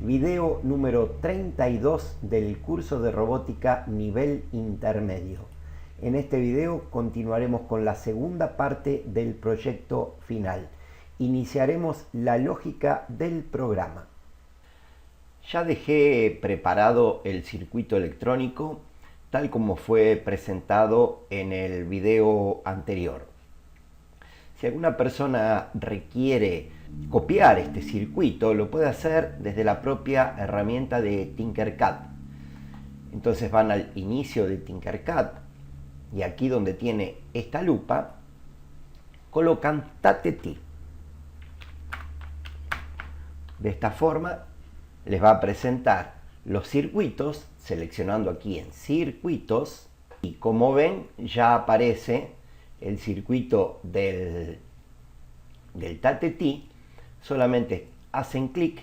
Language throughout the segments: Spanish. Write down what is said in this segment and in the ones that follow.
Video número 32 del curso de robótica nivel intermedio. En este video continuaremos con la segunda parte del proyecto final. Iniciaremos la lógica del programa. Ya dejé preparado el circuito electrónico tal como fue presentado en el video anterior. Si alguna persona requiere copiar este circuito, lo puede hacer desde la propia herramienta de Tinkercad. Entonces van al inicio de Tinkercad y aquí donde tiene esta lupa, colocan TATT. De esta forma les va a presentar los circuitos, seleccionando aquí en circuitos, y como ven ya aparece el circuito del TATT. Solamente hacen clic,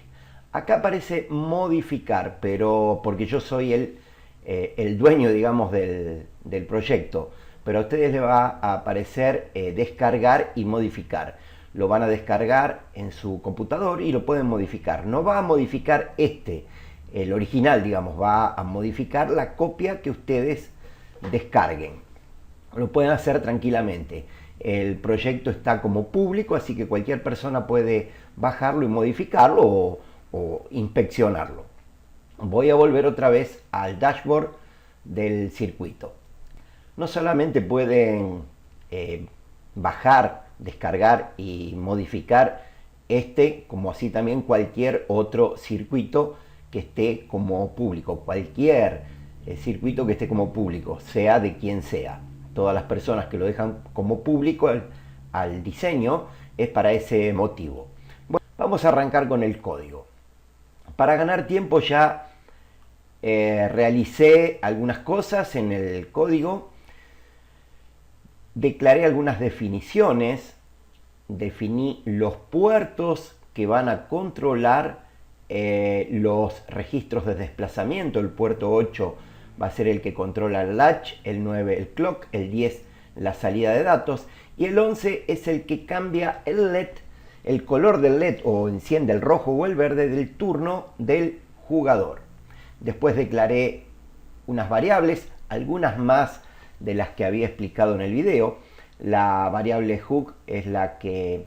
acá aparece modificar, pero porque yo soy el dueño, digamos, del proyecto, pero a ustedes les va a aparecer descargar y modificar. Lo van a descargar en su computador y lo pueden modificar. No va a modificar el original, digamos, va a modificar la copia que ustedes descarguen. Lo pueden hacer tranquilamente. El proyecto está como público, así que cualquier persona puede bajarlo y modificarlo o inspeccionarlo. Voy a volver otra vez al dashboard del circuito. No solamente pueden bajar, descargar y modificar como así también cualquier otro circuito que esté como público. Cualquier circuito que esté como público, sea de quien sea. Todas las personas que lo dejan como público al diseño es para ese motivo. Bueno, vamos a arrancar con el código. Para ganar tiempo ya realicé algunas cosas en el código. Declaré algunas definiciones. Definí los puertos que van a controlar los registros de desplazamiento. El puerto 8 va a ser el que controla el latch, el 9 el clock, el 10 la salida de datos y el 11 es el que cambia el LED, el color del LED o enciende el rojo o el verde del turno del jugador. Después declaré unas variables, algunas más de las que había explicado en el video. La variable hook es la que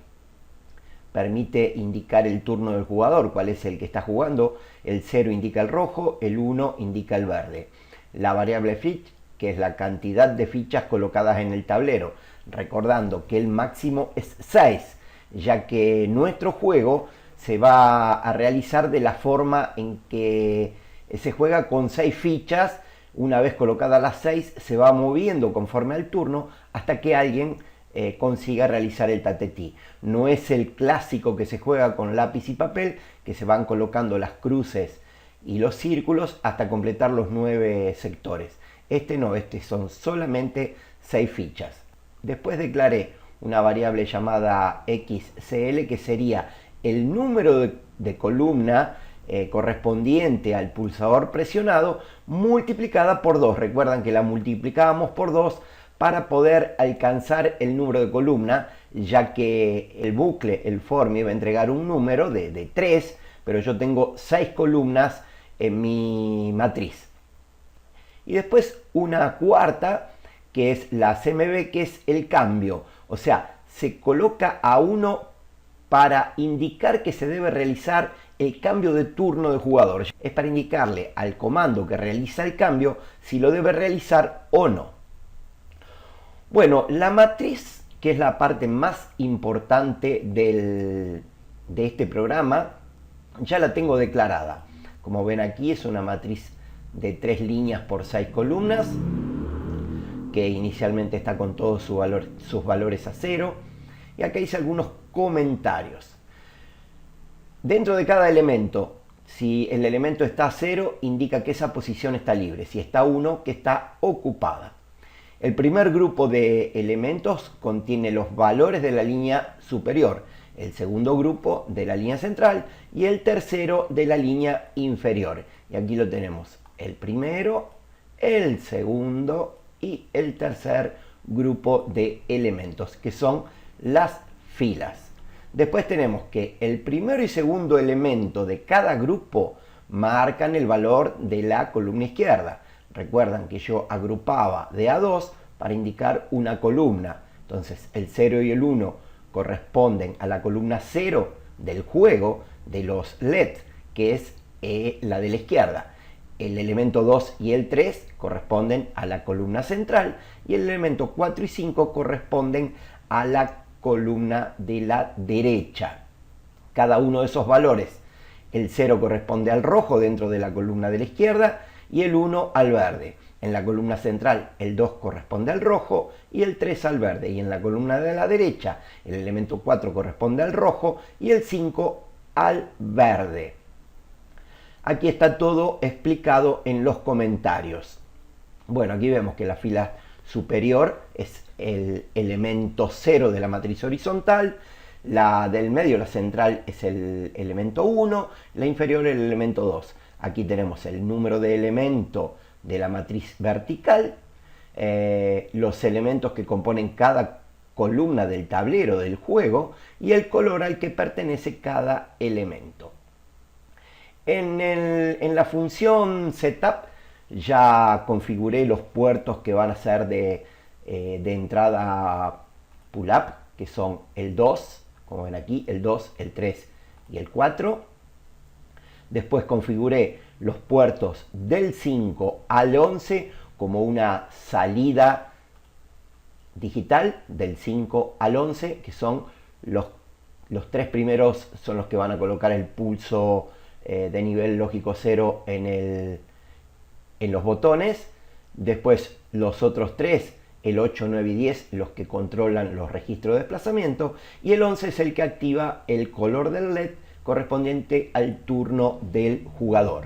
permite indicar el turno del jugador, cuál es el que está jugando. El 0 indica el rojo, el 1 indica el verde. La variable fetch, que es la cantidad de fichas colocadas en el tablero, recordando que el máximo es 6, ya que nuestro juego se va a realizar de la forma en que se juega con 6 fichas. Una vez colocadas las 6, se va moviendo conforme al turno hasta que alguien consiga realizar el TATT. No es el clásico que se juega con lápiz y papel, que se van colocando las cruces y los círculos hasta completar los 9 sectores. No, son solamente 6 fichas. Después declaré una variable llamada XCL, que sería el número de columna correspondiente al pulsador presionado multiplicada por 2. Recuerdan que la multiplicábamos por 2 para poder alcanzar el número de columna, ya que el bucle, el for, me iba a entregar un número de 3, pero yo tengo 6 columnas en mi matriz. Y después una cuarta, que es la CMB, que es el cambio. O sea, se coloca a 1 para indicar que se debe realizar el cambio de turno del jugador. Es para indicarle al comando que realiza el cambio si lo debe realizar o no. Bueno, la matriz, que es la parte más importante de este programa, ya la tengo declarada. Como ven aquí, es una matriz de 3 líneas por 6 columnas, que inicialmente está con todos sus valores a 0. Y acá hice algunos comentarios. Dentro de cada elemento, si el elemento está a 0, indica que esa posición está libre. Si está a 1, que está ocupada. El primer grupo de elementos contiene los valores de la línea superior, el segundo grupo de la línea central y el tercero de la línea inferior. Y aquí lo tenemos, el primero, el segundo y el tercer grupo de elementos, que son las filas. Después tenemos que el primero y segundo elemento de cada grupo marcan el valor de la columna izquierda. Recuerdan que yo agrupaba de a 2 para indicar una columna. Entonces el 0 y el 1 corresponden a la columna 0 del juego de los LED, que es la de la izquierda. El elemento 2 y el 3 corresponden a la columna central y el elemento 4 y 5 corresponden a la columna de la derecha. Cada uno de esos valores, el 0 corresponde al rojo dentro de la columna de la izquierda y el 1 al verde. En la columna central el 2 corresponde al rojo y el 3 al verde. Y en la columna de la derecha el elemento 4 corresponde al rojo y el 5 al verde. Aquí está todo explicado en los comentarios. Bueno, aquí vemos que la fila superior es el elemento 0 de la matriz horizontal, la del medio, la central, es el elemento 1, la inferior el elemento 2. Aquí tenemos el número de elemento de la matriz vertical, los elementos que componen cada columna del tablero del juego y el color al que pertenece cada elemento. En la función setup ya configuré los puertos que van a ser de entrada pull-up, que son el 2, como ven aquí, el 2, el 3 y el 4. Después configuré los puertos del 5 al 11 como una salida digital del 5 al 11, que son los tres primeros son los que van a colocar el pulso de nivel lógico 0 en los botones. Después los otros tres, el 8, 9 y 10, los que controlan los registros de desplazamiento, y el 11 es el que activa el color del LED correspondiente al turno del jugador.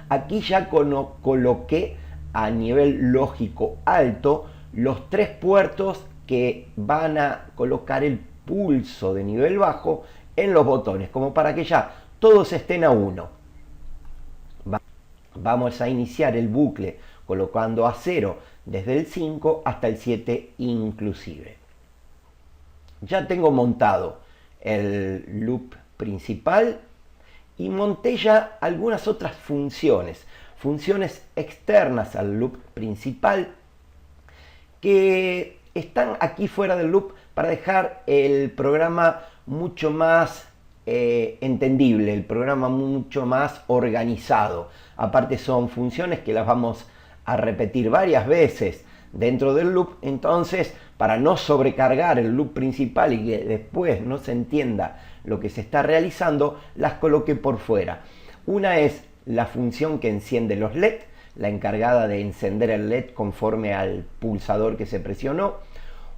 Aquí ya coloqué a nivel lógico alto los tres puertos que van a colocar el pulso de nivel bajo en los botones, como para que ya todos estén a 1. Vamos a iniciar el bucle colocando a 0 desde el 5 hasta el 7 inclusive. Ya tengo montado el loop principal y monté ya algunas otras funciones externas al loop principal que están aquí fuera del loop para dejar el programa mucho más entendible, el programa mucho más organizado. Aparte son funciones que las vamos a repetir varias veces dentro del loop, entonces para no sobrecargar el loop principal y que después no se entienda lo que se está realizando, las coloqué por fuera. Una es la función que enciende los LED, la encargada de encender el LED conforme al pulsador que se presionó.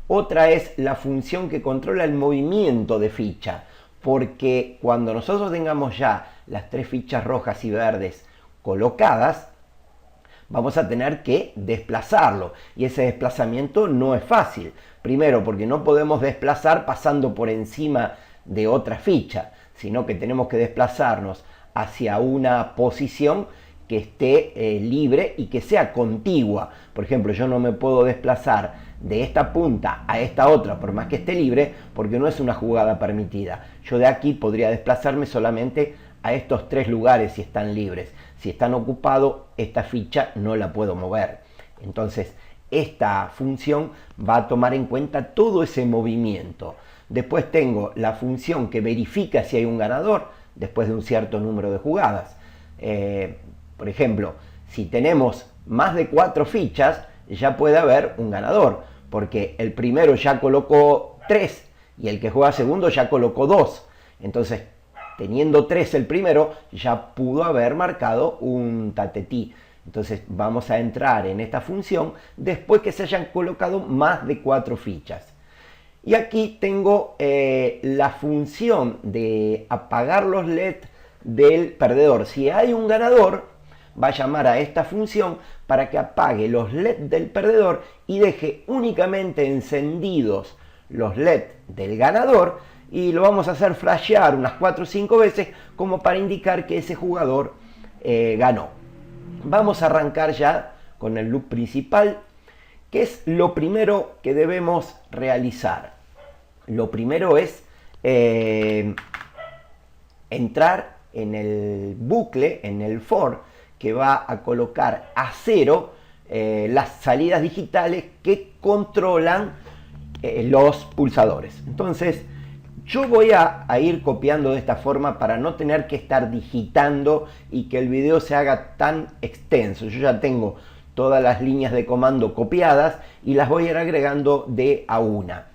Otra es la función que controla el movimiento de ficha, porque cuando nosotros tengamos ya las tres fichas rojas y verdes colocadas, vamos a tener que desplazarlo, y ese desplazamiento no es fácil. Primero, porque no podemos desplazar pasando por encima de otra ficha, sino que tenemos que desplazarnos hacia una posición que esté libre y que sea contigua. Por ejemplo, yo no me puedo desplazar de esta punta a esta otra, por más que esté libre, porque no es una jugada permitida. Yo de aquí podría desplazarme solamente a estos tres lugares si están libres. Si están ocupados, esta ficha no la puedo mover. Entonces, esta función va a tomar en cuenta todo ese movimiento. Después tengo la función que verifica si hay un ganador después de un cierto número de jugadas. Por ejemplo, si tenemos más de 4 fichas, ya puede haber un ganador, porque el primero ya colocó 3 y el que juega segundo ya colocó 2. Entonces, teniendo 3 el primero, ya pudo haber marcado un tatetí. Entonces vamos a entrar en esta función después que se hayan colocado más de 4 fichas. Y aquí tengo la función de apagar los LED del perdedor. Si hay un ganador, va a llamar a esta función para que apague los LED del perdedor y deje únicamente encendidos los LED del ganador, y lo vamos a hacer flashear unas 4 o 5 veces como para indicar que ese jugador ganó. Vamos a arrancar ya con el loop principal, que es lo primero que debemos realizar. Lo primero es entrar en el bucle, en el for, que va a colocar a 0 las salidas digitales que controlan los pulsadores. Entonces, yo voy a ir copiando de esta forma para no tener que estar digitando y que el video se haga tan extenso. Yo ya tengo todas las líneas de comando copiadas y las voy a ir agregando de a una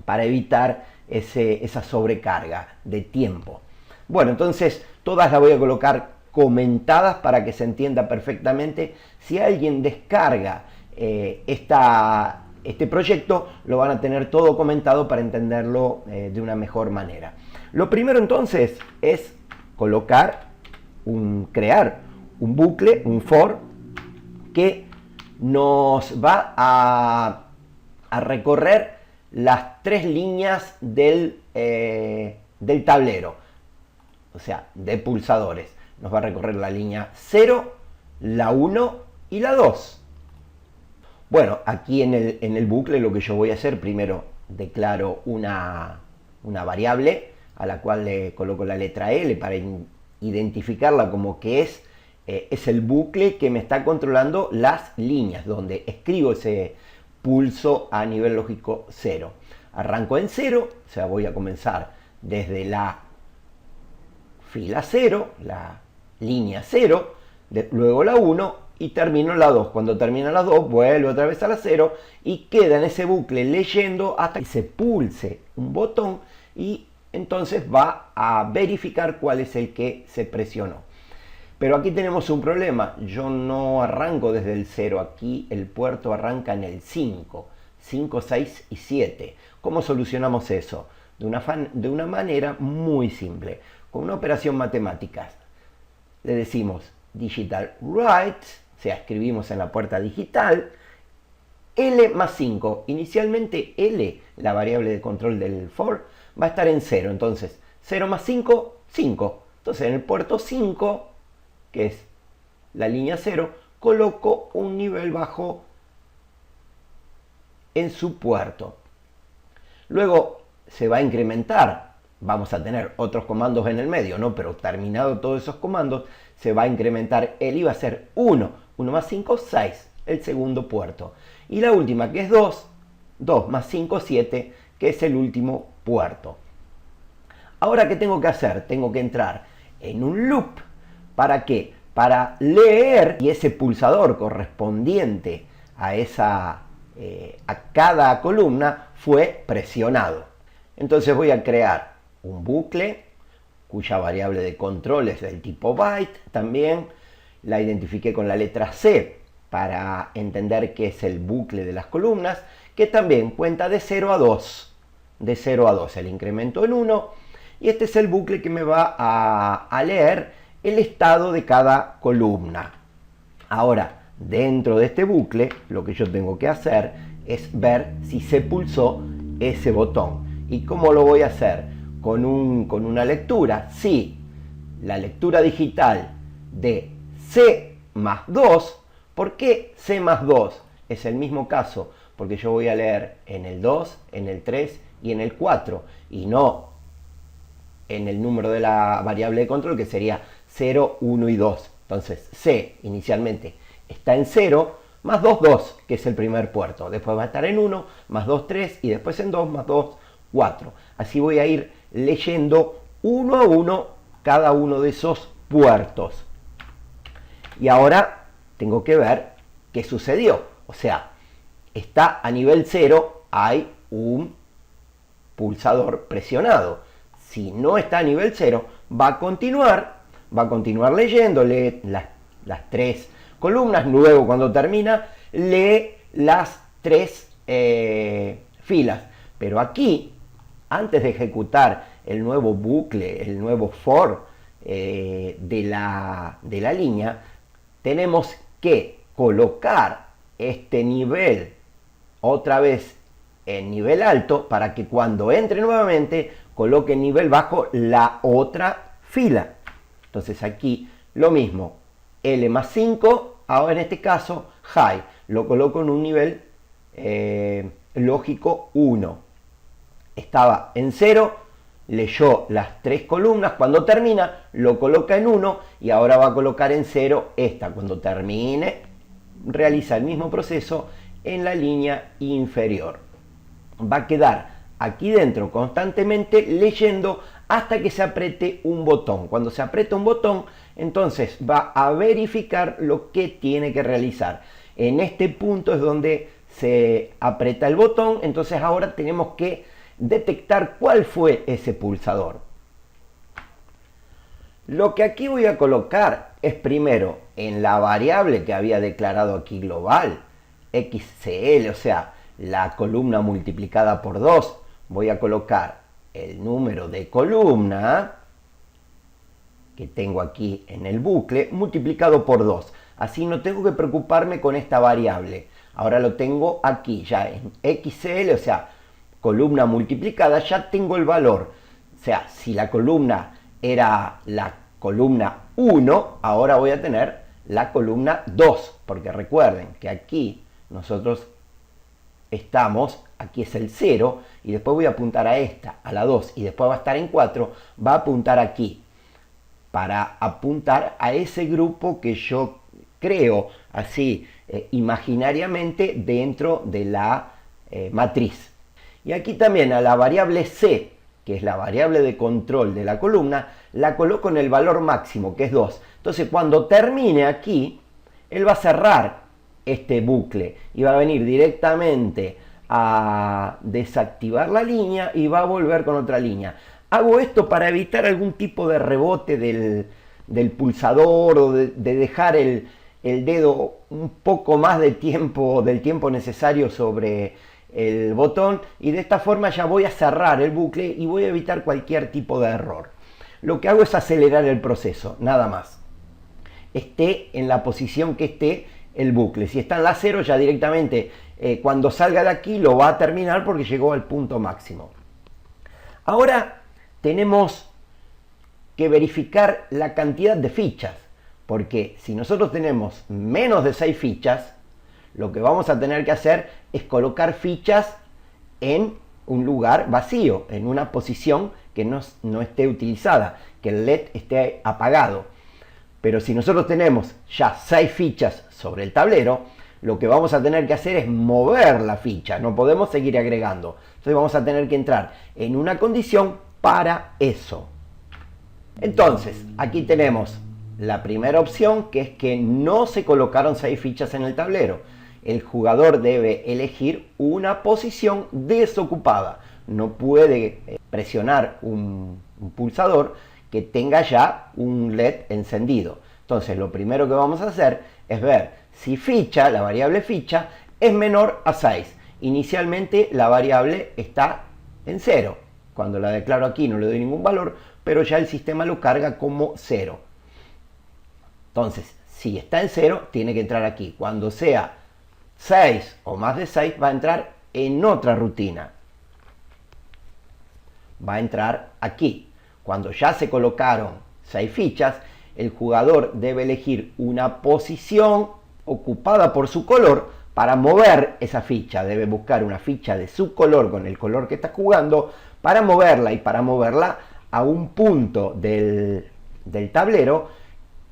para evitar esa sobrecarga de tiempo. Bueno, entonces todas las voy a colocar comentadas para que se entienda perfectamente. Si alguien descarga este proyecto, lo van a tener todo comentado para entenderlo de una mejor manera. Lo primero entonces es crear un bucle, un for, que nos va a recorrer las 3 líneas del tablero, o sea, de pulsadores. Nos va a recorrer la línea 0, la 1 y la 2. Bueno, aquí en el bucle lo que yo voy a hacer, primero declaro una variable a la cual le coloco la letra L para identificarla como que es el bucle que me está controlando las líneas, donde escribo ese pulso a nivel lógico 0. Arranco en 0, o sea, voy a comenzar desde la fila 0, la línea 0, luego la 1 y termino en la 2. Cuando termina la 2, vuelvo otra vez a la 0 y queda en ese bucle leyendo hasta que se pulse un botón y entonces va a verificar cuál es el que se presionó. Pero aquí tenemos un problema. Yo no arranco desde el 0. Aquí el puerto arranca en el 5. 5, 6 y 7. ¿Cómo solucionamos eso? De una manera muy simple. Con una operación matemática. Le decimos digital write, o sea, escribimos en la puerta digital, L más 5. Inicialmente L, la variable de control del for, va a estar en 0. Entonces, 0 más 5, 5. Entonces, en el puerto 5, que es la línea 0, coloco un nivel bajo en su puerto. Luego se va a incrementar. Vamos a tener otros comandos en el medio, ¿no? Pero terminado todos esos comandos, se va a incrementar el I, va a ser 1. 1 más 5, 6. El segundo puerto. Y la última, que es 2. 2 más 5, 7, que es el último puerto. Ahora, ¿qué tengo que hacer? Tengo que entrar en un loop. ¿Para qué? Para leer y ese pulsador correspondiente a cada columna fue presionado. Entonces voy a crear un bucle cuya variable de control es del tipo byte. También la identifiqué con la letra C para entender que es el bucle de las columnas, que también cuenta de 0 a 2. De 0 a 2, el incremento en 1. Y este es el bucle que me va a leer el estado de cada columna. Ahora, dentro de este bucle, lo que yo tengo que hacer es ver si se pulsó ese botón. ¿Y cómo lo voy a hacer? Con una lectura. Sí, la lectura digital de C más 2. ¿Por qué C más 2? Es el mismo caso, porque yo voy a leer en el 2, en el 3 y en el 4, y no en el número de la variable de control, que sería 0, 1 y 2. Entonces C inicialmente está en 0, más 2, 2, que es el primer puerto. Después va a estar en 1, más 2, 3, y después en 2, más 2, 4. Así voy a ir leyendo uno a uno cada uno de esos puertos. Y ahora tengo que ver qué sucedió. O sea, está a nivel 0, hay un pulsador presionado. Si no está a nivel 0, va a continuar leyéndole las 3 columnas. Luego, cuando termina, lee las 3 filas. Pero aquí, antes de ejecutar el nuevo bucle, el nuevo for de la línea, tenemos que colocar este nivel otra vez en nivel alto para que cuando entre nuevamente coloque en nivel bajo la otra fila. Entonces aquí lo mismo, L más 5, ahora en este caso high, lo coloco en un nivel lógico 1. Estaba en 0, leyó las 3 columnas, cuando termina lo coloca en 1 y ahora va a colocar en 0 esta. Cuando termine realiza el mismo proceso en la línea inferior. Va a quedar aquí dentro constantemente leyendo hasta que se apriete un botón. Cuando se aprieta un botón, entonces va a verificar lo que tiene que realizar. En este punto es donde se aprieta el botón, entonces ahora tenemos que detectar cuál fue ese pulsador. Lo que aquí voy a colocar es primero en la variable que había declarado aquí global, XCL, o sea, la columna multiplicada por 2, voy a colocar el número de columna que tengo aquí en el bucle multiplicado por 2. Así no tengo que preocuparme con esta variable. Ahora lo tengo aquí ya en XCL, o sea, columna multiplicada, ya tengo el valor. O sea, si la columna era la columna 1, ahora voy a tener la columna 2, porque recuerden que aquí nosotros estamos, aquí es el 0, y después voy a apuntar a esta, a la 2, y después va a estar en 4, va a apuntar aquí, para apuntar a ese grupo que yo creo así imaginariamente dentro de la matriz. Y aquí también a la variable C, que es la variable de control de la columna, la coloco en el valor máximo, que es 2. Entonces cuando termine aquí, él va a cerrar este bucle y va a venir directamente a desactivar la línea y va a volver con otra línea. Hago esto para evitar algún tipo de rebote del pulsador o de dejar el dedo un poco más de tiempo, del tiempo necesario sobre el botón, y de esta forma ya voy a cerrar el bucle y voy a evitar cualquier tipo de error. Lo que hago es acelerar el proceso, nada más. Esté en la posición que esté el bucle. Si está en la 0, ya directamente cuando salga de aquí lo va a terminar porque llegó al punto máximo. Ahora tenemos que verificar la cantidad de fichas, porque si nosotros tenemos menos de 6 fichas, lo que vamos a tener que hacer es colocar fichas en un lugar vacío, en una posición que no esté utilizada, que el LED esté apagado. Pero si nosotros tenemos ya 6 fichas sobre el tablero, lo que vamos a tener que hacer es mover la ficha, no podemos seguir agregando. Entonces vamos a tener que entrar en una condición para eso. Entonces, aquí tenemos la primera opción, que es que no se colocaron 6 fichas en el tablero. El jugador debe elegir una posición desocupada. No puede presionar un pulsador que tenga ya un LED encendido. Entonces, lo primero que vamos a hacer es ver si ficha, la variable ficha, es menor a 6. Inicialmente la variable está en 0. Cuando la declaro aquí no le doy ningún valor, pero ya el sistema lo carga como 0. Entonces, si está en 0, tiene que entrar aquí. Cuando sea 6 o más de 6, va a entrar en otra rutina. Va a entrar aquí. Cuando ya se colocaron 6 fichas, el jugador debe elegir una posición ocupada por su color para mover esa ficha. Debe buscar una ficha de su color con el color que está jugando para moverla, y para moverla a un punto del tablero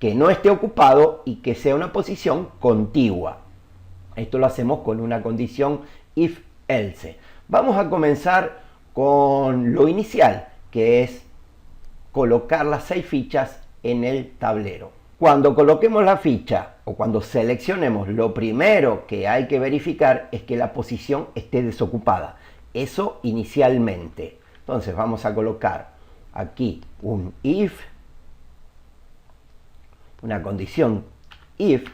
que no esté ocupado y que sea una posición contigua. Esto lo hacemos con una condición if-else. Vamos a comenzar con lo inicial, que es colocar las 6 fichas en el tablero. Cuando coloquemos la ficha o cuando seleccionemos, lo primero que hay que verificar es que la posición esté desocupada. Eso inicialmente. Entonces vamos a colocar aquí un if, una condición if.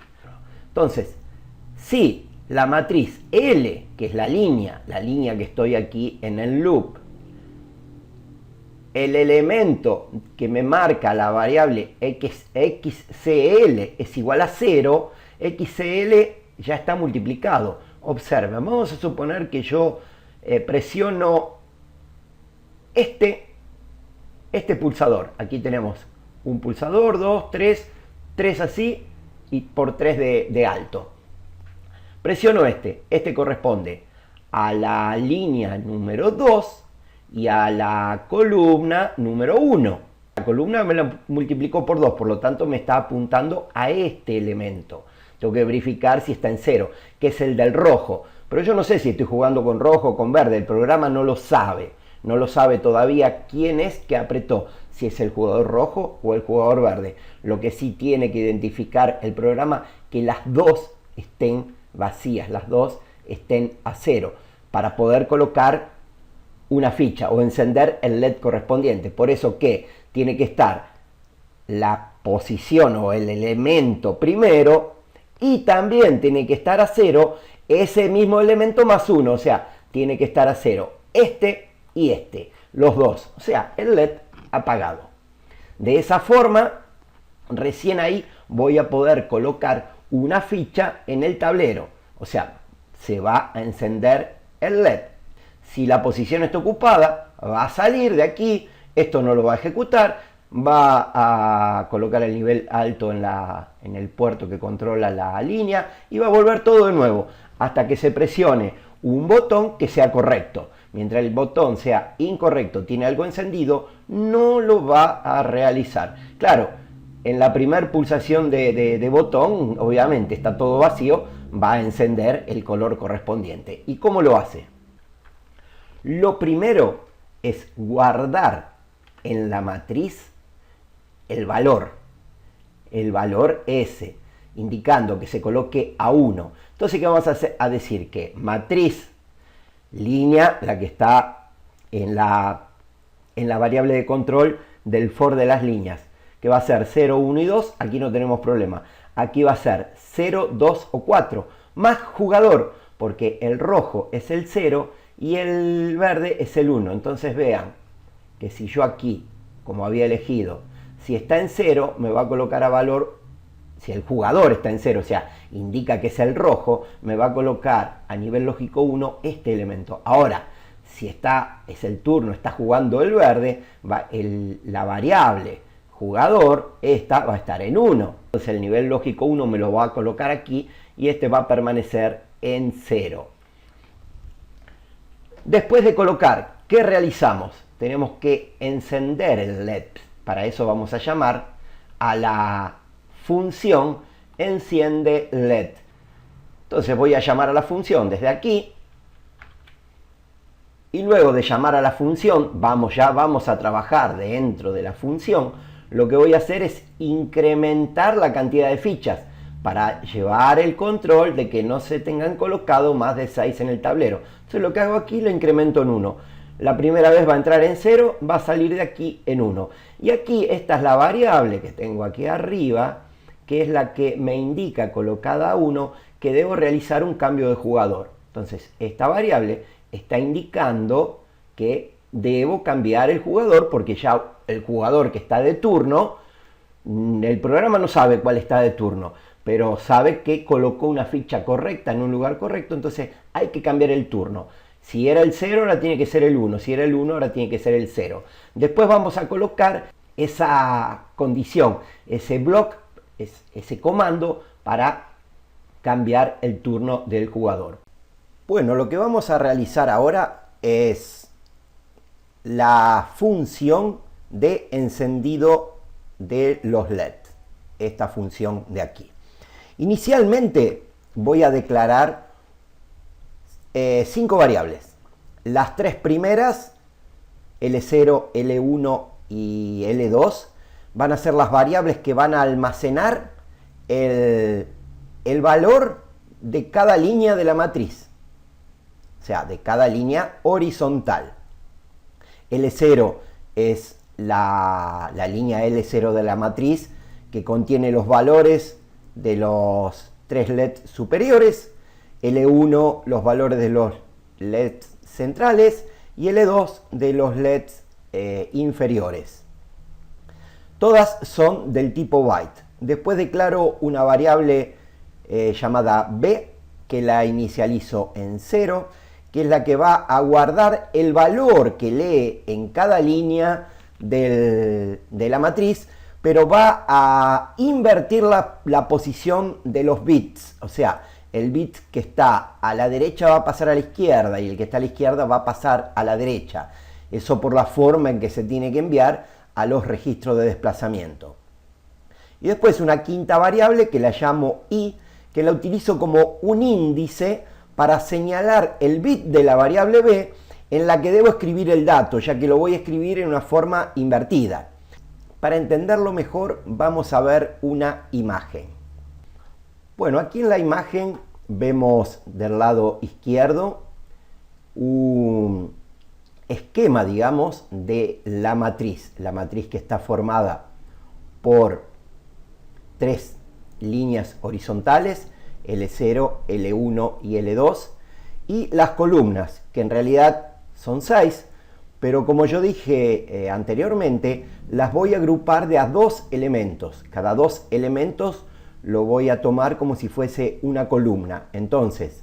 Entonces, si la matriz L, que es la línea que estoy aquí en el loop, el elemento que me marca la variable XCL es igual a 0, XCL ya está multiplicado. Observen, vamos a suponer que yo presiono este pulsador. Aquí tenemos un pulsador, 2, 3 así y por 3 de alto. Presiono este corresponde a la línea número 2 y a la columna número 1. La columna me la multiplicó por 2, por lo tanto me está apuntando a este elemento. Tengo que verificar si está en 0, que es el del rojo. Pero yo no sé si estoy jugando con rojo o con verde, el programa no lo sabe. No lo sabe todavía quién es que apretó, si es el jugador rojo o el jugador verde. Lo que sí tiene que identificar el programa, que las dos estén vacías, las dos estén a 0, para poder colocar una ficha o encender el LED correspondiente. Por eso que tiene que estar la posición o el elemento primero, y también tiene que estar a 0 ese mismo elemento más 1, o sea, tiene que estar a 0 este y este, los dos, o sea, el LED apagado. De esa forma, recién ahí voy a poder colocar una ficha en el tablero, o sea, se va a encender el LED. Si la posición está ocupada, va a salir de aquí, esto no lo va a ejecutar, va a colocar el nivel alto en el puerto que controla la línea y va a volver todo de nuevo hasta que se presione un botón que sea correcto. Mientras el botón sea incorrecto, tiene algo encendido, no lo va a realizar. Claro, en la primera pulsación de botón, obviamente está todo vacío, va a encender el color correspondiente. ¿Y cómo lo hace? Lo primero es guardar en la matriz el valor S, indicando que se coloque a 1. Entonces, ¿qué vamos a hacer? A decir que matriz, línea, la que está en la variable de control del for de las líneas, que va a ser 0, 1 y 2, aquí no tenemos problema. Aquí va a ser 0, 2 o 4, más jugador, porque el rojo es el 0 y el verde es el 1. Entonces vean que si yo aquí, como había elegido, si está en 0, me va a colocar a valor, si el jugador está en 0, o sea, indica que es el rojo, me va a colocar a nivel lógico 1 este elemento. Ahora, si es el turno, está jugando el verde, la variable jugador, esta va a estar en 1. Entonces el nivel lógico 1 me lo va a colocar aquí y este va a permanecer en 0. Después de colocar, ¿qué realizamos? Tenemos que encender el LED. Para eso vamos a llamar a la función enciende LED. Entonces voy a llamar a la función desde aquí. Y luego de llamar a la función, vamos a trabajar dentro de la función. Lo que voy a hacer es incrementar la cantidad de fichas para llevar el control de que no se tengan colocado más de 6 en el tablero. Entonces lo que hago aquí lo incremento en 1. La primera vez va a entrar en 0, va a salir de aquí en 1. Y aquí esta es la variable que tengo aquí arriba, que es la que me indica colocada a 1 que debo realizar un cambio de jugador. Entonces esta variable está indicando que debo cambiar el jugador, porque ya el jugador que está de turno, el programa no sabe cuál está de turno, pero sabe que colocó una ficha correcta en un lugar correcto, entonces hay que cambiar el turno. Si era el 0, ahora tiene que ser el 1. Si era el 1, ahora tiene que ser el 0. Después vamos a colocar esa condición, ese block, ese comando para cambiar el turno del jugador. Bueno, lo que vamos a realizar ahora es la función de encendido de los LED. Esta función de aquí. Inicialmente voy a declarar 5 variables. Las 3 primeras, L0, L1 y L2, van a ser las variables que van a almacenar el valor de cada línea de la matriz. O sea, de cada línea horizontal. L0 es la línea L0 de la matriz, que contiene los valores de los 3 LEDs superiores, L1 los valores de los LEDs centrales y L2 de los LEDs inferiores. Todas son del tipo byte. Después declaro una variable llamada b, que la inicializo en 0, que es la que va a guardar el valor que lee en cada línea de la matriz, pero va a invertir la posición de los bits. O sea, el bit que está a la derecha va a pasar a la izquierda y el que está a la izquierda va a pasar a la derecha. Eso por la forma en que se tiene que enviar a los registros de desplazamiento. Y después una quinta variable que la llamo i, que la utilizo como un índice para señalar el bit de la variable b en la que debo escribir el dato, ya que lo voy a escribir en una forma invertida. Para entenderlo mejor, vamos a ver una imagen. Bueno, aquí en la imagen vemos del lado izquierdo un esquema, digamos, de la matriz que está formada por tres líneas horizontales, L0, L1 y L2, y las columnas, que en realidad son 6, pero como yo dije anteriormente, las voy a agrupar de a dos elementos. Cada dos elementos lo voy a tomar como si fuese una columna. Entonces,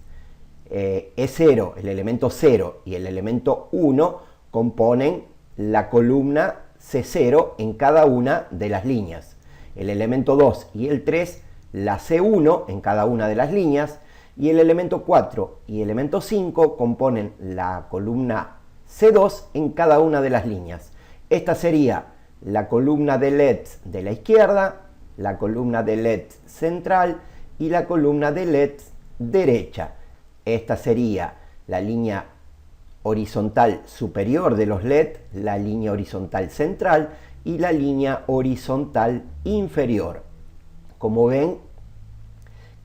E0, el elemento 0 y el elemento 1 componen la columna C0 en cada una de las líneas. El elemento 2 y el 3, la C1 en cada una de las líneas, y el elemento 4 y el elemento 5 componen la columna C2 en cada una de las líneas. Esta sería la columna de LEDs de la izquierda, la columna de LEDs central y la columna de LEDs derecha. Esta sería la línea horizontal superior de los LED, la línea horizontal central y la línea horizontal inferior. Como ven,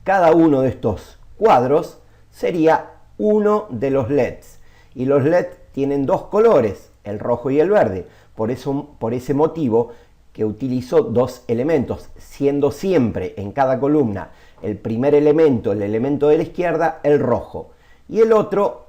cada uno de estos cuadros sería uno de los LEDs. Y los LED tienen dos colores, el rojo y el verde. Por ese motivo que utilizo dos elementos, siendo siempre en cada columna el primer elemento, el elemento de la izquierda, el rojo. Y el otro,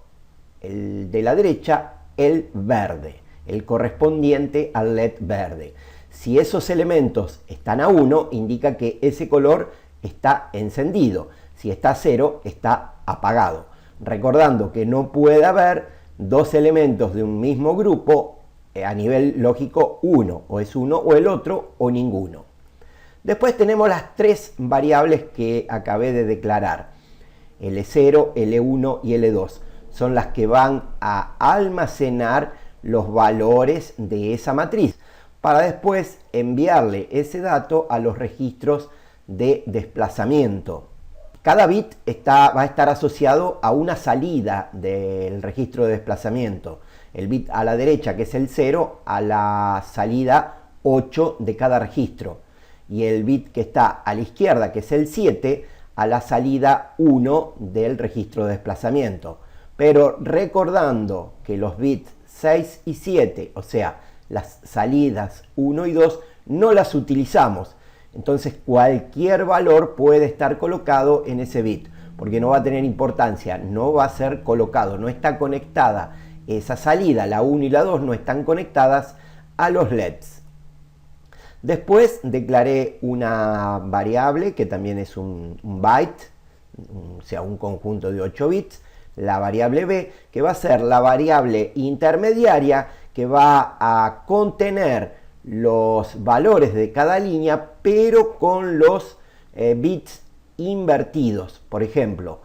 el de la derecha, el verde, el correspondiente al LED verde. Si esos elementos están a 1, indica que ese color está encendido. Si está a 0, está apagado. Recordando que no puede haber dos elementos de un mismo grupo a nivel lógico 1. O es uno o el otro o ninguno. Después tenemos las tres variables que acabé de declarar. L0, L1 y L2. Son las que van a almacenar los valores de esa matriz para después enviarle ese dato a los registros de desplazamiento. Cada bit va a estar asociado a una salida del registro de desplazamiento. El bit a la derecha, que es el 0, a la salida 8 de cada registro. Y el bit que está a la izquierda, que es el 7, a la salida 1 del registro de desplazamiento. Pero recordando que los bits 6 y 7, o sea, las salidas 1 y 2, no las utilizamos. Entonces cualquier valor puede estar colocado en ese bit, porque no va a tener importancia, no va a ser colocado, no está conectada. Esa salida, la 1 y la 2, no están conectadas a los LEDs. Después declaré una variable que también es un byte, o sea, un conjunto de 8 bits, la variable b, que va a ser la variable intermediaria que va a contener los valores de cada línea, pero con los bits invertidos. Por ejemplo,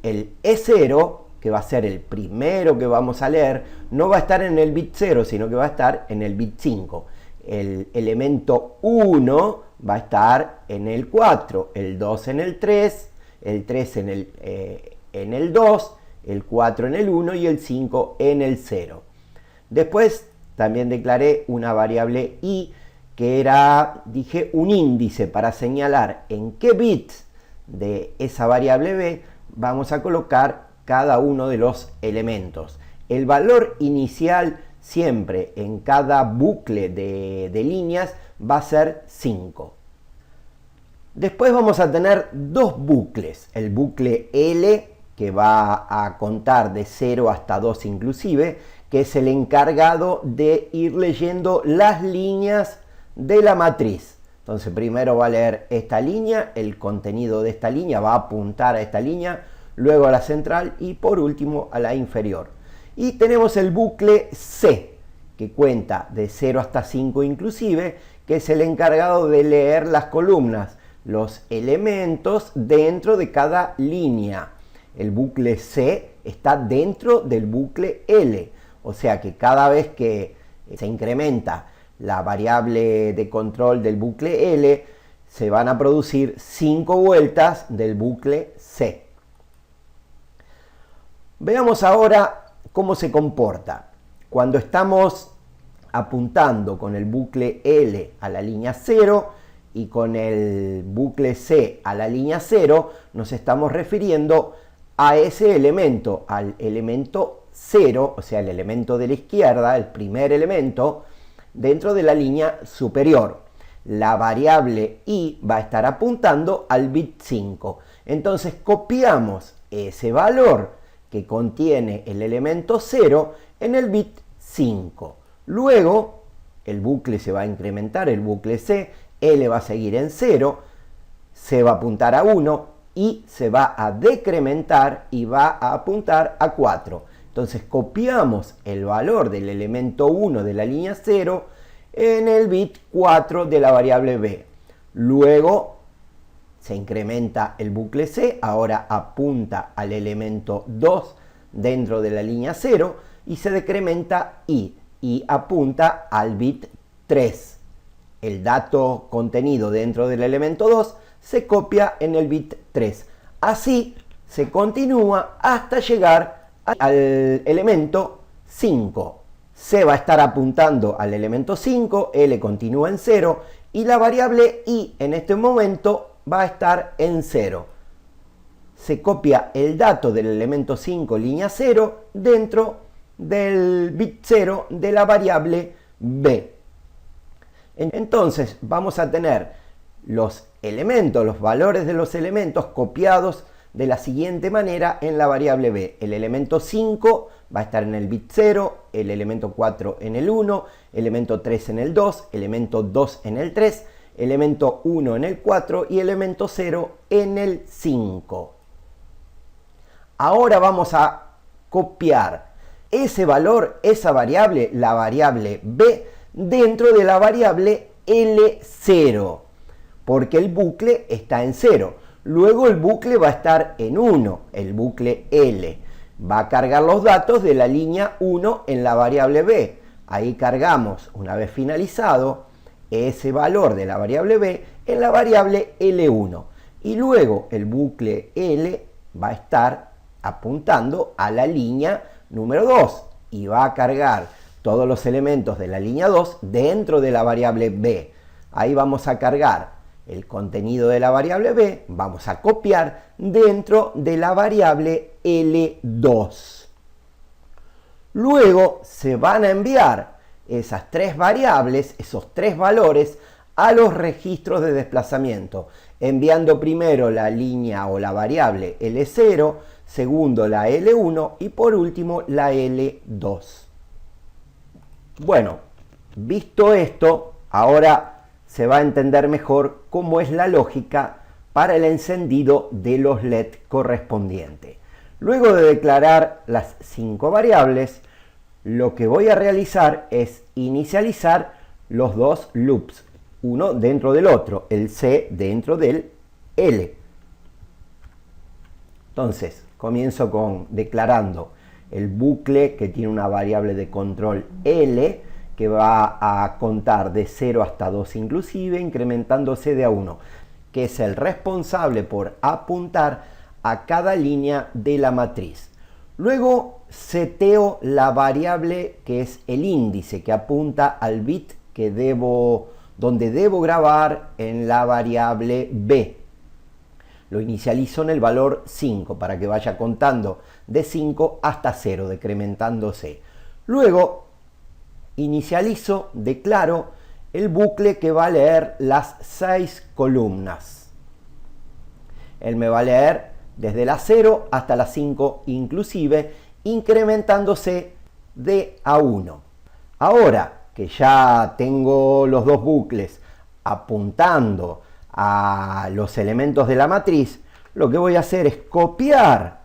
el E0, que va a ser el primero que vamos a leer, no va a estar en el bit 0, sino que va a estar en el bit 5. El elemento 1 va a estar en el 4, el 2 en el 3, el 3 en el 2, el 4 en el 1 y el 5 en el 0. Después también declaré una variable i, que era, dije, un índice para señalar en qué bits de esa variable b vamos a colocar cada uno de los elementos. El valor inicial siempre en cada bucle de líneas va a ser 5. Después vamos a tener dos bucles. El bucle L, que va a contar de 0 hasta 2 inclusive, que es el encargado de ir leyendo las líneas de la matriz. Entonces primero va a leer esta línea, el contenido de esta línea va a apuntar a esta línea, luego a la central y por último a la inferior. Y tenemos el bucle C, que cuenta de 0 hasta 5 inclusive, que es el encargado de leer las columnas, los elementos dentro de cada línea. El bucle C está dentro del bucle L. O sea que cada vez que se incrementa la variable de control del bucle L, se van a producir 5 vueltas del bucle C. Veamos ahora cómo se comporta. Cuando estamos apuntando con el bucle L a la línea 0 y con el bucle C a la línea 0, nos estamos refiriendo a ese elemento, al elemento 0, o sea, el elemento de la izquierda, el primer elemento, dentro de la línea superior. La variable i va a estar apuntando al bit 5. Entonces copiamos ese valor que contiene el elemento 0 en el bit 5. Luego el bucle se va a incrementar, el bucle C, L va a seguir en 0, C va a apuntar a 1 y se va a decrementar y va a apuntar a 4. Entonces copiamos el valor del elemento 1 de la línea 0 en el bit 4 de la variable b. Luego se incrementa el bucle C, ahora apunta al elemento 2 dentro de la línea 0 y se decrementa i y apunta al bit 3. El dato contenido dentro del elemento 2 se copia en el bit 3. Así se continúa hasta llegar al elemento 5. C va a estar apuntando al elemento 5, L continúa en 0 y la variable i en este momento va a estar en 0. Se copia el dato del elemento 5, línea 0, dentro del bit 0 de la variable b. Entonces vamos a tener los elementos, los valores de los elementos copiados de la siguiente manera en la variable b. El elemento 5 va a estar en el bit 0, el elemento 4 en el 1, elemento 3 en el 2, elemento 2 en el 3, elemento 1 en el 4 y elemento 0 en el 5. Ahora vamos a copiar ese valor, esa variable, la variable b, dentro de la variable L0, porque el bucle está en 0. Luego el bucle va a estar en 1, el bucle L. Va a cargar los datos de la línea 1 en la variable b. Ahí cargamos, una vez finalizado, ese valor de la variable b en la variable L1. Y luego el bucle L va a estar apuntando a la línea número 2 y va a cargar todos los elementos de la línea 2 dentro de la variable b. Ahí vamos a cargar el contenido de la variable b, vamos a copiar dentro de la variable L2. Luego se van a enviar esas tres variables, esos tres valores, a los registros de desplazamiento, enviando primero la línea o la variable L0, segundo la L1 y por último la L2. Bueno, visto esto, ahora se va a entender mejor cómo es la lógica para el encendido de los LED correspondientes. Luego de declarar las 5 variables, lo que voy a realizar es inicializar los dos loops, uno dentro del otro, el C dentro del L. Entonces, comienzo declarando el bucle que tiene una variable de control L, que va a contar de 0 hasta 2 inclusive, incrementándose de a 1, que es el responsable por apuntar a cada línea de la matriz. Luego seteo la variable que es el índice, que apunta al bit donde debo grabar en la variable b. Lo inicializo en el valor 5 para que vaya contando de 5 hasta 0, decrementándose. Luego declaro el bucle que va a leer las 6 columnas. Él me va a leer desde la 0 hasta la 5 inclusive, incrementándose de a 1. Ahora que ya tengo los dos bucles apuntando a los elementos de la matriz, lo que voy a hacer es copiar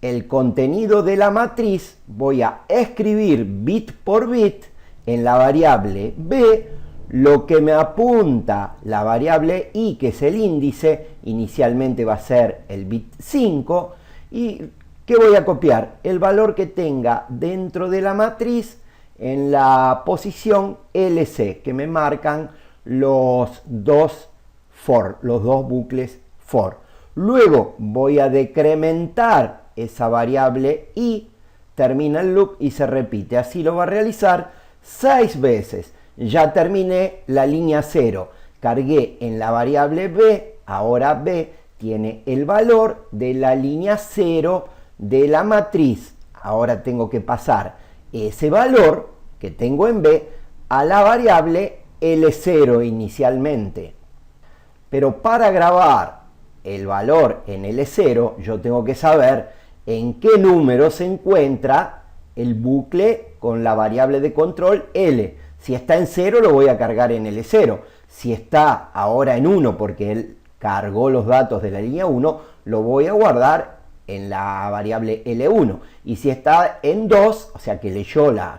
el contenido de la matriz, voy a escribir bit por bit en la variable b lo que me apunta la variable i, que es el índice. Inicialmente va a ser el bit 5 y ¿Qué voy a copiar? El valor que tenga dentro de la matriz en la posición LC, que me marcan los dos for, los dos bucles for. Luego voy a decrementar esa variable y termina el loop y se repite. Así lo va a realizar 6 veces. Ya terminé la línea 0. Cargué en la variable b, ahora b tiene el valor de la línea 0 de la matriz. Ahora tengo que pasar ese valor que tengo en b a la variable L0 inicialmente. Pero para grabar el valor en L0, yo tengo que saber en qué número se encuentra el bucle con la variable de control L. Si está en 0, lo voy a cargar en L0. Si está ahora en 1, porque él cargó los datos de la línea 1, lo voy a guardar en la variable L1. Y si está en 2, o sea que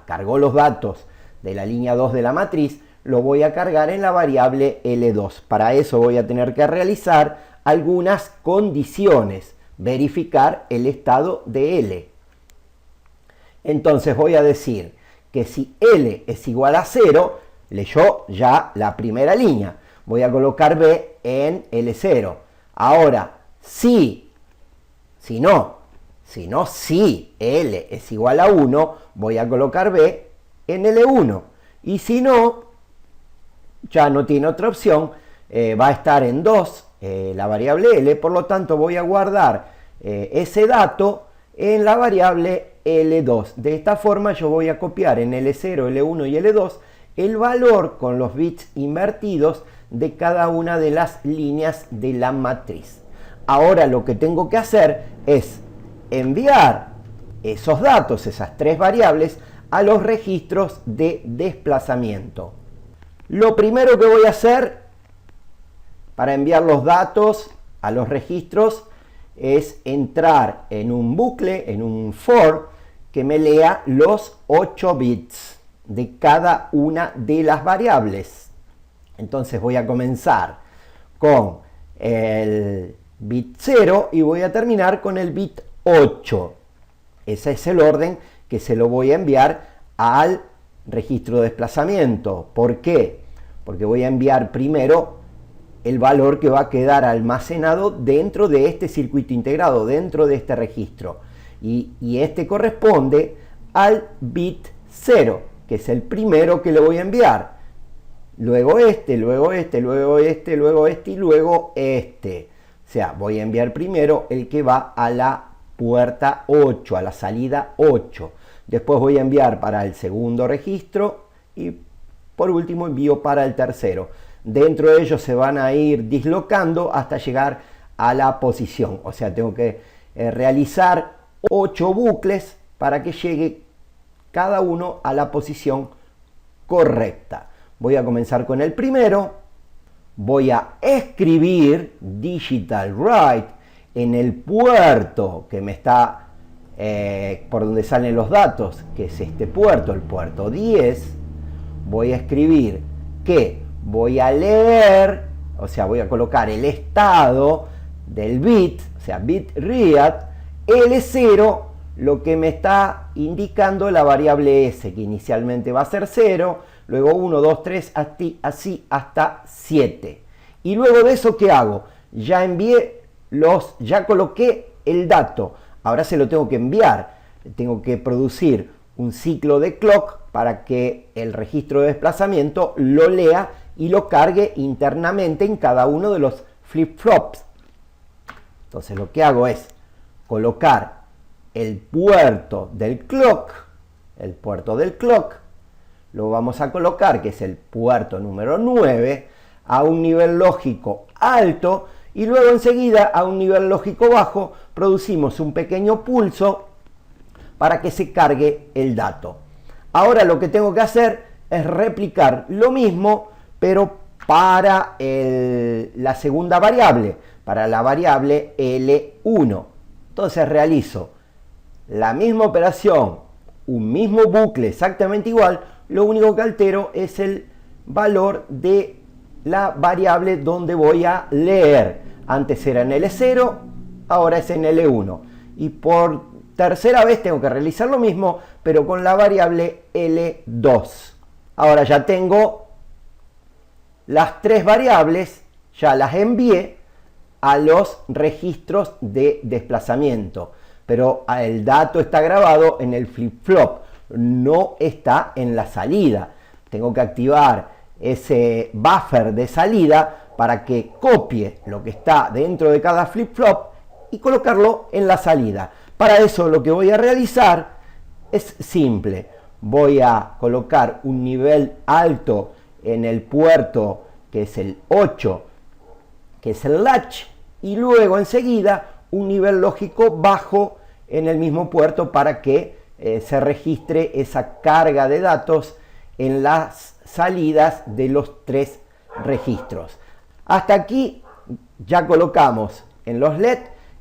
cargó los datos de la línea 2 de la matriz, lo voy a cargar en la variable L2. Para eso voy a tener que realizar algunas condiciones, verificar el estado de L. Entonces voy a decir que si L es igual a 0, leyó ya la primera línea. Voy a colocar B en L0. Ahora, si L es igual a 1, voy a colocar B en L1. Y si no, ya no tiene otra opción, va a estar en 2 la variable L, por lo tanto voy a guardar ese dato en la variable L2. De esta forma yo voy a copiar en L0, L1 y L2 el valor con los bits invertidos de cada una de las líneas de la matriz. Ahora lo que tengo que hacer es enviar esos datos, esas tres variables, a los registros de desplazamiento. Lo primero que voy a hacer para enviar los datos a los registros es entrar en un bucle, en un for, que me lea los 8 bits de cada una de las variables. Entonces voy a comenzar con el bit 0 y voy a terminar con el bit 8. Ese es el orden que se lo voy a enviar al registro de desplazamiento. ¿Por qué? Porque voy a enviar primero el valor que va a quedar almacenado dentro de este circuito integrado, dentro de este registro. Y este corresponde al bit 0, que es el primero que le voy a enviar. Luego este, luego este, luego este, luego este y luego este. O sea, voy a enviar primero el que va a la puerta 8, a la salida 8. Después voy a enviar para el segundo registro y por último envío para el tercero. Dentro de ellos se van a ir dislocando hasta llegar a la posición. O sea, tengo que realizar 8 bucles para que llegue cada uno a la posición correcta. Voy a comenzar con el primero. Voy a escribir digital write en el puerto que me está por donde salen los datos, que es este puerto, el puerto 10. Voy a escribir que voy a leer, o sea, voy a colocar el estado del bit, o sea, bit read, L0, lo que me está indicando la variable S, que inicialmente va a ser 0, luego 1, 2, 3, así hasta 7. Y luego de eso, ¿qué hago? Ya envié ya coloqué el dato, ahora se lo tengo que enviar, tengo que producir un ciclo de clock para que el registro de desplazamiento lo lea y lo cargue internamente en cada uno de los flip-flops. Entonces lo que hago es colocar el puerto del clock, lo vamos a colocar, que es el puerto número 9, a un nivel lógico alto y luego enseguida a un nivel lógico bajo producimos un pequeño pulso para que se cargue el dato. Ahora lo que tengo que hacer es replicar lo mismo, pero para la segunda variable, para la variable L1. Entonces realizo la misma operación, un mismo bucle exactamente igual, lo único que altero es el valor de la variable donde voy a leer. Antes era en L0, ahora es en L1. Y por tercera vez tengo que realizar lo mismo, pero con la variable L2. Ahora ya tengo las tres variables, ya las envié a los registros de desplazamiento, pero el dato está grabado en el flip-flop, no está en la salida. Tengo que activar ese buffer de salida para que copie lo que está dentro de cada flip-flop y colocarlo en la salida. Para eso lo que voy a realizar es simple. Voy a colocar un nivel alto en el puerto que es el 8, que es el latch, y luego enseguida un nivel lógico bajo en el mismo puerto para que se registre esa carga de datos en las salidas de los tres registros. Hasta aquí ya colocamos en los LED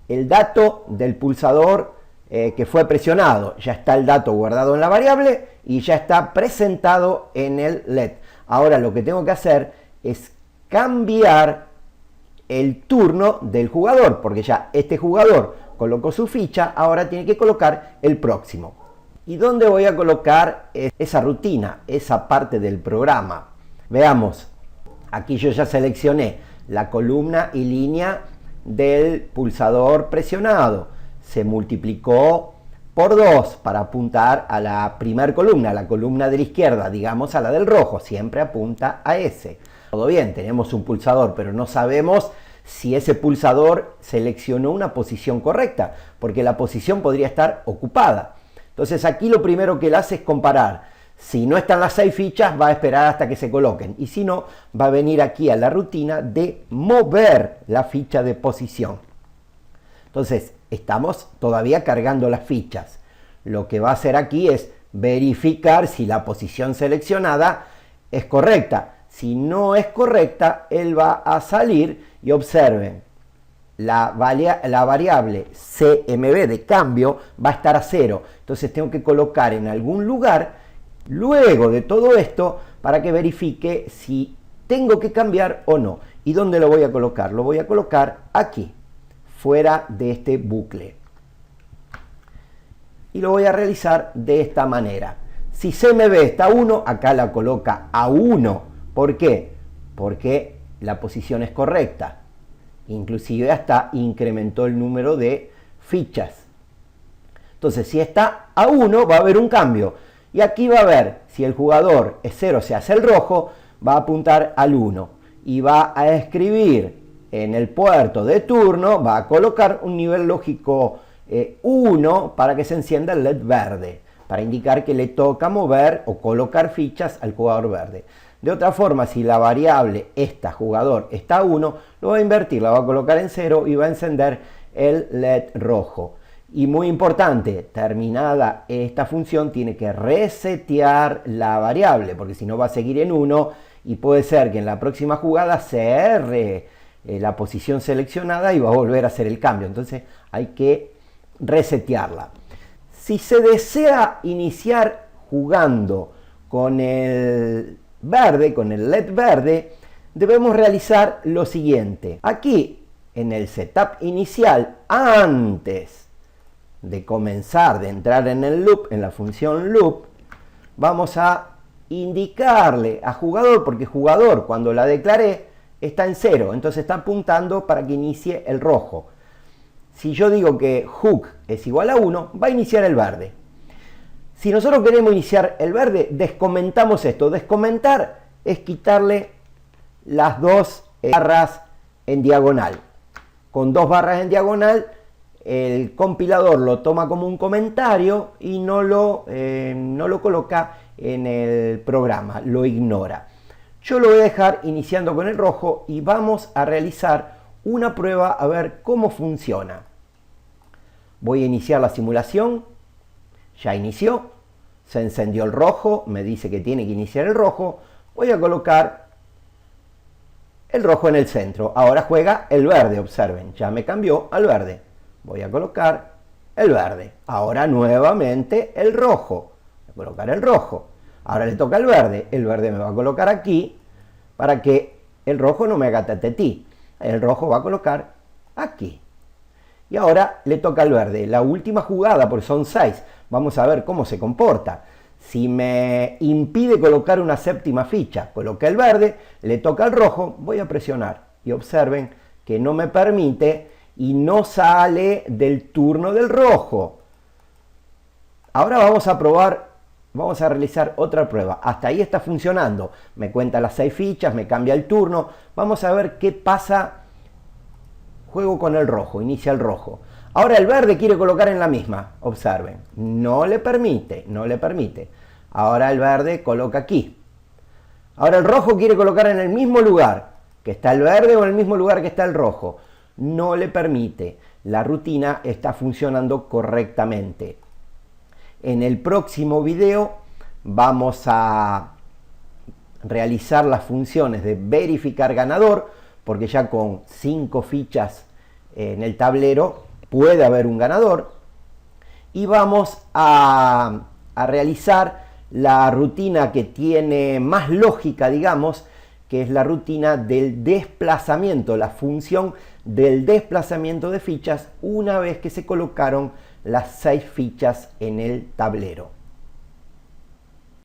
el dato del pulsador que fue presionado. Ya está el dato guardado en la variable y ya está presentado en el LED. Ahora lo que tengo que hacer es cambiar el turno del jugador, porque ya este jugador colocó su ficha, ahora tiene que colocar el próximo. ¿Y dónde voy a colocar esa rutina, esa parte del programa? Veamos, aquí yo ya seleccioné la columna y línea del pulsador presionado. Se multiplicó por 2 para apuntar a la primera columna, a la columna de la izquierda, digamos a la del rojo, siempre apunta a ese. Todo bien, tenemos un pulsador, pero no sabemos si ese pulsador seleccionó una posición correcta, porque la posición podría estar ocupada. Entonces aquí lo primero que él hace es comparar. Si no están las 6 fichas, va a esperar hasta que se coloquen. Y si no, va a venir aquí a la rutina de mover la ficha de posición. Entonces, estamos todavía cargando las fichas. Lo que va a hacer aquí es verificar si la posición seleccionada es correcta. Si no es correcta, él va a salir y observen, la variable CMB de cambio va a estar a 0. Entonces tengo que colocar en algún lugar, luego de todo esto, para que verifique si tengo que cambiar o no. ¿Y dónde lo voy a colocar? Lo voy a colocar aquí, fuera de este bucle. Y lo voy a realizar de esta manera. Si CMB está a 1, acá la coloca a 1. ¿Por qué? Porque la posición es correcta. Inclusive hasta incrementó el número de fichas. Entonces, si está a 1, va a haber un cambio. Y aquí va a ver, si el jugador es 0, se hace el rojo, va a apuntar al 1. Y va a escribir en el puerto de turno, va a colocar un nivel lógico 1 para que se encienda el LED verde, para indicar que le toca mover o colocar fichas al jugador verde. De otra forma, si la variable jugador está a 1, lo va a invertir, la va a colocar en 0 y va a encender el LED rojo. Y muy importante, terminada esta función, tiene que resetear la variable, porque si no va a seguir en 1 y puede ser que en la próxima jugada se erre la posición seleccionada y va a volver a hacer el cambio. Entonces hay que resetearla. Si se desea iniciar jugando con el verde, con el LED verde, debemos realizar lo siguiente. Aquí en el setup inicial, antes de comenzar, de entrar en el loop, en la función loop, vamos a indicarle a jugador, porque jugador cuando la declaré está en 0, entonces está apuntando para que inicie el rojo. Si yo digo que hook es igual a 1, va a iniciar el verde. Si nosotros queremos iniciar el verde, descomentamos esto. Descomentar es quitarle las dos barras en diagonal. Con 2 barras en diagonal, el compilador lo toma como un comentario y no lo coloca en el programa, lo ignora. Yo lo voy a dejar iniciando con el rojo y vamos a realizar una prueba a ver cómo funciona. Voy a iniciar la simulación. Ya inició, se encendió el rojo, me dice que tiene que iniciar el rojo. Voy a colocar el rojo en el centro. Ahora juega el verde, observen, ya me cambió al verde. Voy a colocar el verde. Ahora nuevamente el rojo. Voy a colocar el rojo. Ahora le toca el verde me va a colocar aquí para que el rojo no me haga tatetí. El rojo va a colocar aquí. Y ahora le toca al verde. La última jugada, porque son 6. Vamos a ver cómo se comporta. Si me impide colocar una séptima ficha, coloqué el verde, le toca al rojo, voy a presionar. Y observen que no me permite y no sale del turno del rojo. Ahora vamos a probar, vamos a realizar otra prueba. Hasta ahí está funcionando. Me cuenta las 6 fichas, me cambia el turno. Vamos a ver qué pasa. Juego con el rojo, inicia el rojo. Ahora el verde quiere colocar en la misma. Observen, no le permite, no le permite. Ahora el verde coloca aquí. Ahora el rojo quiere colocar en el mismo lugar que está el verde o en el mismo lugar que está el rojo. No le permite. La rutina está funcionando correctamente. En el próximo video vamos a realizar las funciones de verificar ganador, porque ya con 5 fichas en el tablero puede haber un ganador. Y vamos a realizar la rutina que tiene más lógica, digamos, que es la rutina del desplazamiento, la función del desplazamiento de fichas una vez que se colocaron las 6 fichas en el tablero.